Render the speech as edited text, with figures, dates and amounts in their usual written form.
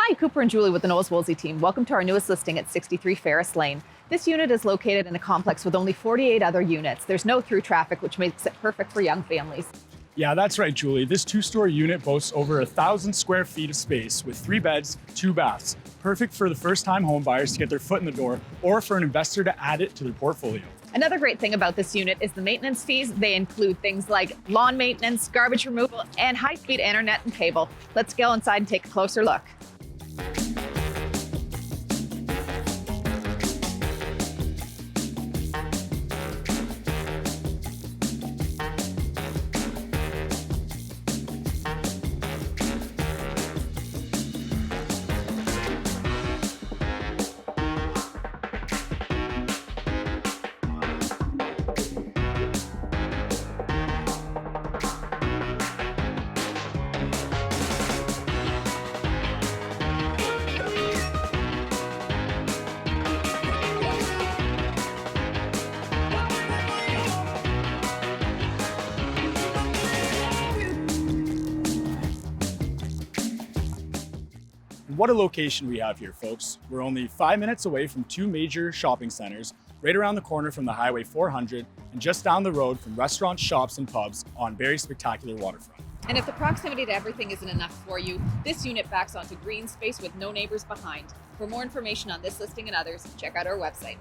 Hi, Cooper and Julie with the Knowles Woolsey team. Welcome to our newest listing at 63 Ferris Lane. This unit is located in a complex with only 48 other units. There's no through traffic, which makes it perfect for young families. Yeah, that's right, Julie. This two-story unit boasts over 1,000 square feet of space with 3 beds, 2 baths. Perfect for the first-time home buyers to get their foot in the door or for an investor to add it to their portfolio. Another great thing about this unit is the maintenance fees. They include things like lawn maintenance, garbage removal, and high-speed internet and cable. Let's go inside and take a closer look. What a location we have here, folks. We're only 5 minutes away from 2 major shopping centers, right around the corner from the Highway 400, and just down the road from restaurants, shops, and pubs on Barrie's spectacular waterfront. And if the proximity to everything isn't enough for you, this unit backs onto green space with no neighbors behind. For more information on this listing and others, check out our website.